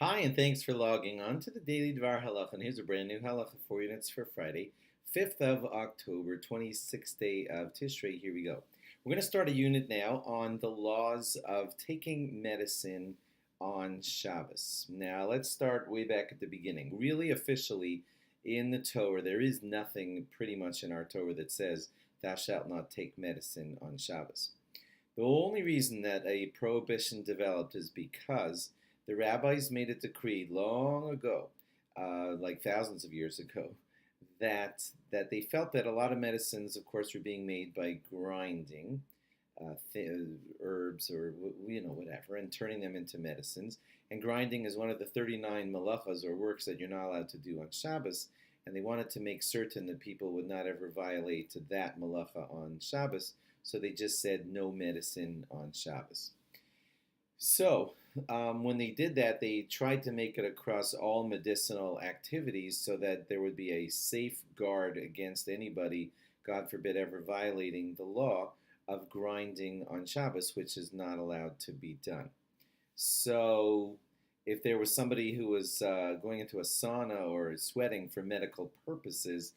Hi, and thanks for logging on to the Daily DVAR Halacha. And here's a brand new Halacha for you, and it's for Friday, 5th of October, 26th day of Tishrei. Here we go. We're going to start a unit now on the laws of taking medicine on Shabbos. Now, let's start way back at the beginning. Really, officially, in the Torah, there is nothing pretty much in our Torah that says, thou shalt not take medicine on Shabbos. The only reason that a prohibition developed is because the rabbis made a decree long ago, like thousands of years ago, that they felt that a lot of medicines, of course, were being made by grinding herbs or whatever, and turning them into medicines. And grinding is one of the 39 malachas or works that you're not allowed to do on Shabbos. And they wanted to make certain that people would not ever violate that malacha on Shabbos, so they just said no medicine on Shabbos. So, when they did that, they tried to make it across all medicinal activities so that there would be a safeguard against anybody, God forbid, ever violating the law of grinding on Shabbos, which is not allowed to be done. So, if there was somebody who was going into a sauna or sweating for medical purposes,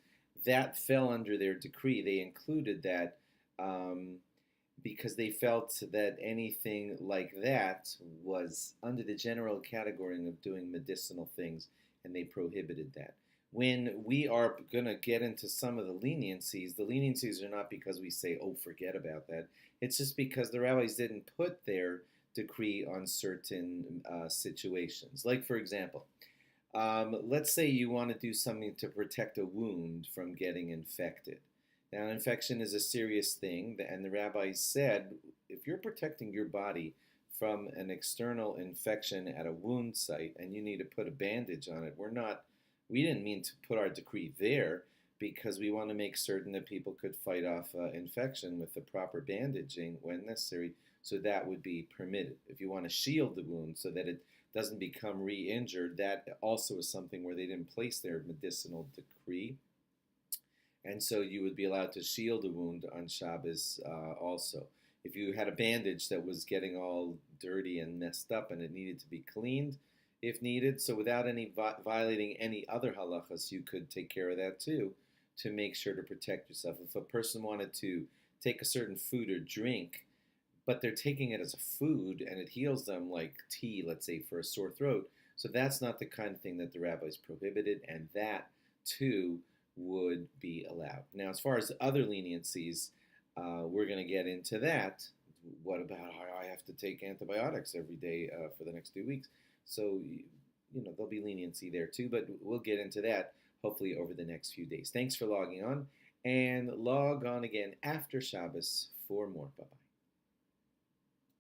that fell under their decree. They included that. Because they felt that anything like that was under the general category of doing medicinal things, and they prohibited that. When we are going to get into some of the leniencies are not because we say, oh, forget about that. It's just because the rabbis didn't put their decree on certain situations. Like, for example, let's say you want to do something to protect a wound from getting infected. Now, an infection is a serious thing, and the rabbis said if you're protecting your body from an external infection at a wound site and you need to put a bandage on it, we didn't mean to put our decree there because we want to make certain that people could fight off infection with the proper bandaging when necessary, so that would be permitted. If you want to shield the wound so that it doesn't become re-injured, that also is something where they didn't place their medicinal decree. And so you would be allowed to shield a wound on Shabbos also. If you had a bandage that was getting all dirty and messed up and it needed to be cleaned if needed, so without any violating any other halachas, you could take care of that too to make sure to protect yourself. If a person wanted to take a certain food or drink, but they're taking it as a food and it heals them, like tea, let's say, for a sore throat, so that's not the kind of thing that the rabbis prohibited, and that too would be allowed. Now, as far as other leniencies, we're going to get into that. What about how I have to take antibiotics every day for the next 2 weeks? So, there'll be leniency there too, but we'll get into that hopefully over the next few days. Thanks for logging on, and log on again after Shabbos for more. Bye-bye.